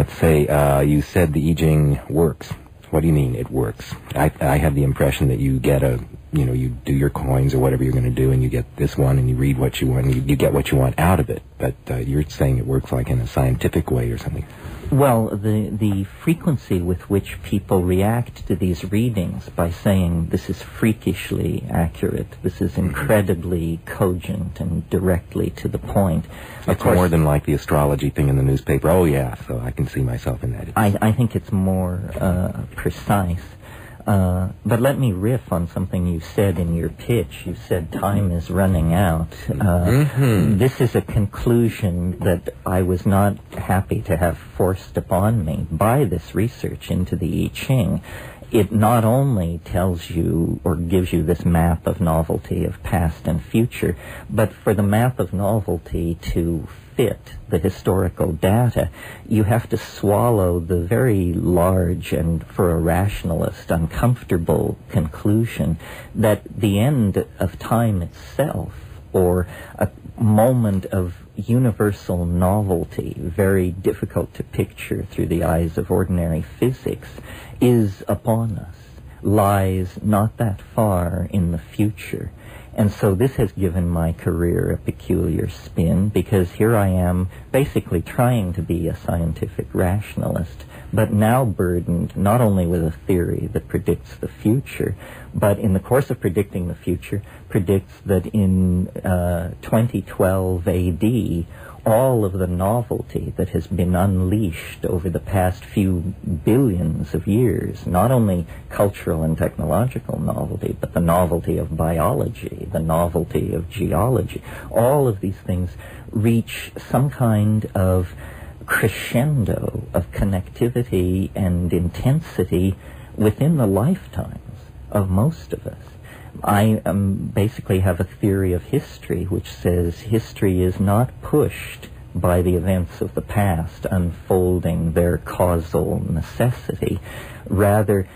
Let's say you said the I Ching works. What do you mean it works? I have the impression that you get you do your coins or whatever you're going to do, and you get this one, and you read what you want, and you get what you want out of it. But you're saying it works like in a scientific way or something. Well, the frequency with which people react to these readings by saying this is freakishly accurate, this is incredibly cogent and directly to the point. It's more than like the astrology thing in the newspaper. Oh, yeah, so I can see myself in that. I think it's more precise. But let me riff on something you said in your pitch. You said time is running out. This is a conclusion that I was not happy to have forced upon me by this research into the I Ching. It not only tells you or gives you this map of novelty of past and future, but for the map of novelty to fit the historical data, you have to swallow the very large and, for a rationalist, uncomfortable conclusion that the end of time itself, or a moment of universal novelty, very difficult to picture through the eyes of ordinary physics, is upon us, lies not that far in the future. And so this has given my career a peculiar spin, because here I am basically trying to be a scientific rationalist, but now burdened not only with a theory that predicts the future, but in the course of predicting the future, predicts that in 2012 AD, all of the novelty that has been unleashed over the past few billions of years, not only cultural and technological novelty, but the novelty of biology, the novelty of geology, all of these things reach some kind of crescendo of connectivity and intensity within the lifetimes of most of us. I basically have a theory of history which says history is not pushed by the events of the past unfolding their causal necessity. Rather,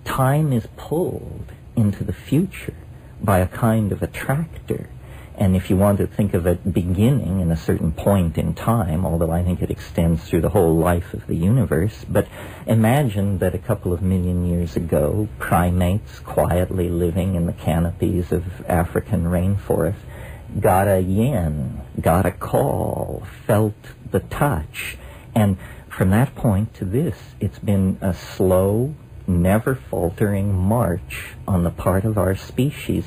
time is pulled into the future by a kind of attractor. And if you want to think of it beginning in a certain point in time, although I think it extends through the whole life of the universe, but imagine that a couple of million years ago, primates quietly living in the canopies of African rainforests got a yen, got a call, felt the touch. And from that point to this, it's been a slow, never faltering march on the part of our species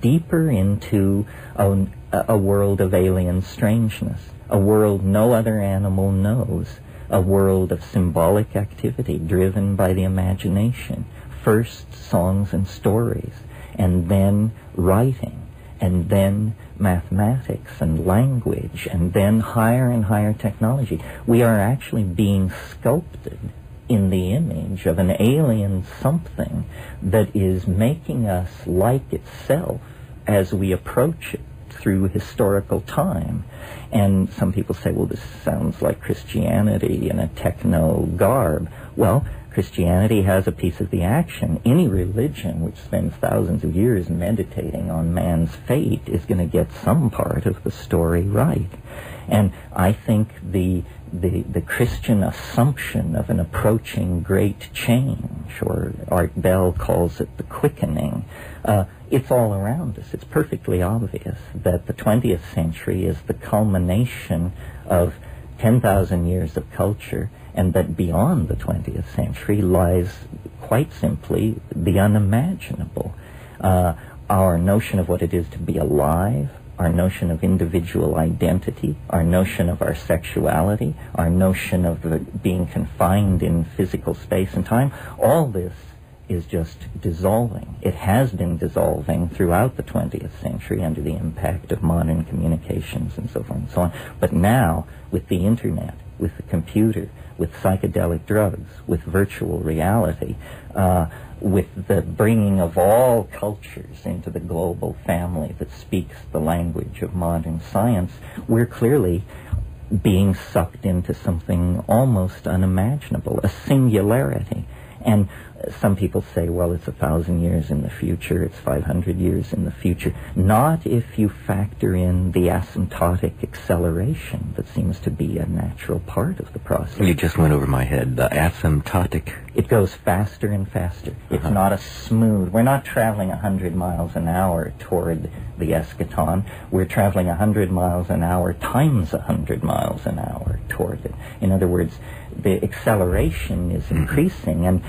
deeper into a world of alien strangeness, a world no other animal knows, a world of symbolic activity driven by the imagination, first songs and stories, and then writing, and then mathematics and language, and then higher and higher technology. We are actually being sculpted in the image of an alien something that is making us like itself as we approach it through historical time. And some people say, well, this sounds like Christianity in a techno garb. Well, Christianity has a piece of the action. Any religion which spends thousands of years meditating on man's fate is going to get some part of the story right. And I think the Christian assumption of an approaching great change, or Art Bell calls it the quickening, it's all around us. It's perfectly obvious that the 20th century is the culmination of 10,000 years of culture, and that beyond the 20th century lies, quite simply, the unimaginable. Our notion of what it is to be alive, our notion of individual identity, our notion of our sexuality, our notion of being confined in physical space and time, all this is just dissolving. It has been dissolving throughout the 20th century under the impact of modern communications and so forth and so on. But now, with the internet, with the computer, with psychedelic drugs, with virtual reality, with the bringing of all cultures into the global family that speaks the language of modern science, we're clearly being sucked into something almost unimaginable, a singularity. And some people say, well, it's 1,000 years in the future, it's 500 years in the future. Not if you factor in the asymptotic acceleration that seems to be a natural part of the process. You just went over my head, the asymptotic. It goes faster and faster. It's not a smooth... We're not traveling 100 miles an hour toward the eschaton. We're traveling 100 miles an hour times 100 miles an hour toward it. In other words, the acceleration is increasing, and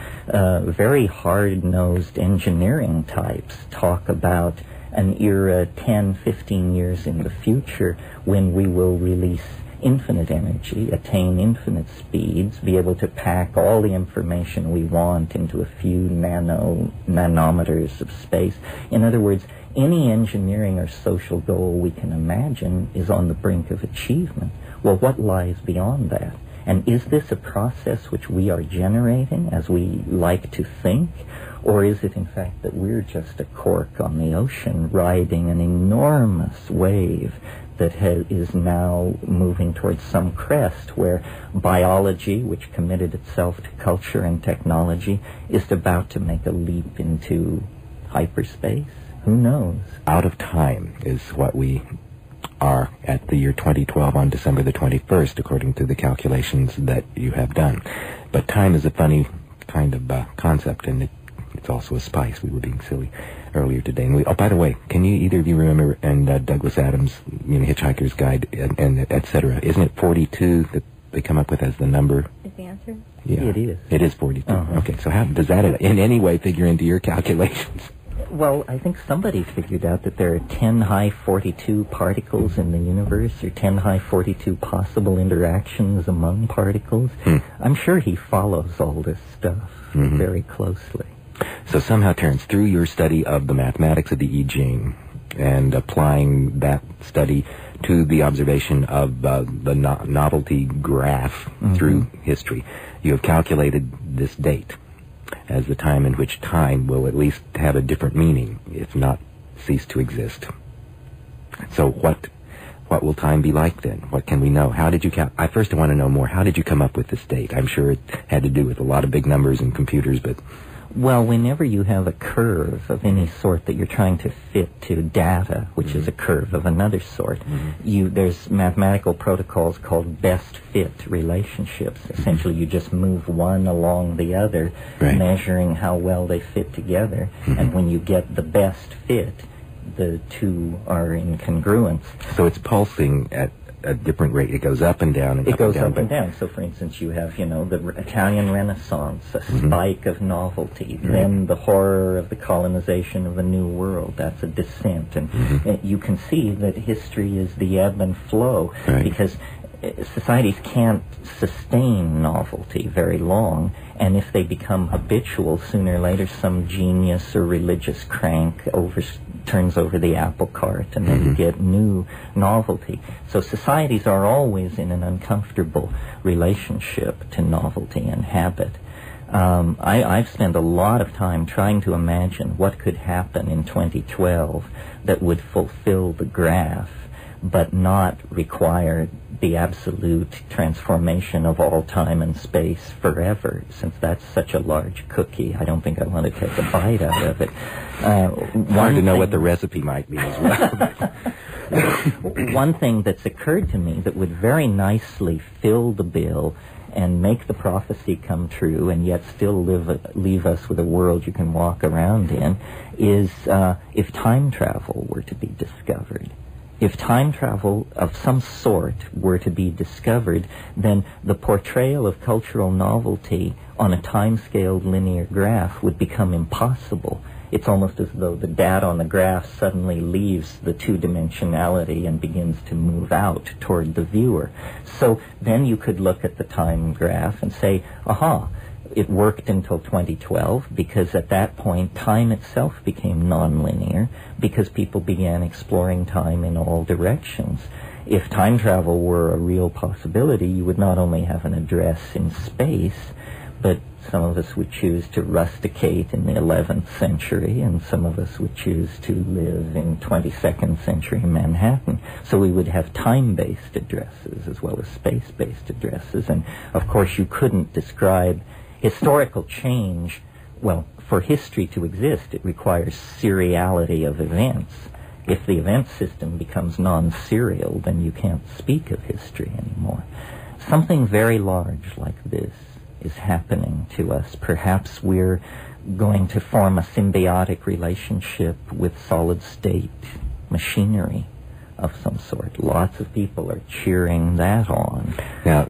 very hard-nosed engineering types talk about an era 10, 15 years in the future when we will release infinite energy, attain infinite speeds, be able to pack all the information we want into a few nanometers of space. In other words, any engineering or social goal we can imagine is on the brink of achievement. Well, what lies beyond that? And is this a process which we are generating as we like to think? Or is it in fact that we're just a cork on the ocean riding an enormous wave that is now moving towards some crest where biology, which committed itself to culture and technology, is about to make a leap into hyperspace? Who knows? Out of time is what we are at the year 2012 on December the 21st, according to the calculations that you have done. But time is a funny kind of concept, and it's also a spice. We were being silly earlier today. And by the way, can you either of you remember, and Douglas Adams, Hitchhiker's Guide, and et cetera, isn't it 42 that they come up with as the number? Is the answer? Yeah, it is. It is 42. Okay, so how does that in any way figure into your calculations? Well, I think somebody figured out that there are 10 high 42 particles in the universe, or 10 high 42 possible interactions among particles. I'm sure he follows all this stuff very closely. So somehow, Terence, through your study of the mathematics of the I Ching and applying that study to the observation of the novelty graph through history, you have calculated this date as the time in which time will at least have a different meaning, if not cease to exist. So what will time be like then? What can we know? How did you I first want to know more. How did you come up with this date? I'm sure it had to do with a lot of big numbers and computers, but... Well, whenever you have a curve of any sort that you're trying to fit to data, which is a curve of another sort, there's mathematical protocols called best fit relationships. Essentially, you just move one along the other, measuring how well they fit together. And when you get the best fit, the two are in congruence. So it's pulsing at a different rate. It goes up and down and it up goes and down. Up and down. So, for instance, you have, the Italian Renaissance, a spike of novelty, then the horror of the colonization of the New World. That's a descent. And you can see that history is the ebb and flow because societies can't sustain novelty very long, and if they become habitual, sooner or later some genius or religious crank turns over the apple cart, and then you get new novelty. So societies are always in an uncomfortable relationship to novelty and habit. I've spent a lot of time trying to imagine what could happen in 2012 that would fulfill the graph, but not require the absolute transformation of all time and space forever. Since that's such a large cookie, I don't think I want to take a bite out of it. Hard to know what the recipe might be as well. One thing that's occurred to me that would very nicely fill the bill and make the prophecy come true and yet still leave us with a world you can walk around in is if time travel were to be discovered. If time travel of some sort were to be discovered, then the portrayal of cultural novelty on a time-scaled linear graph would become impossible. It's almost as though the data on the graph suddenly leaves the two-dimensionality and begins to move out toward the viewer. So then you could look at the time graph and say, aha, it worked until 2012 because at that point time itself became nonlinear because people began exploring time in all directions. If time travel were a real possibility, you would not only have an address in space, but some of us would choose to rusticate in the 11th century, and some of us would choose to live in 22nd century Manhattan. So we would have time-based addresses as well as space-based addresses. And, of course, you couldn't describe historical change, well, for history to exist, it requires seriality of events. If the event system becomes non-serial, then you can't speak of history anymore. Something very large like this is happening to us. Perhaps we're going to form a symbiotic relationship with solid-state machinery of some sort. Lots of people are cheering that on. Now,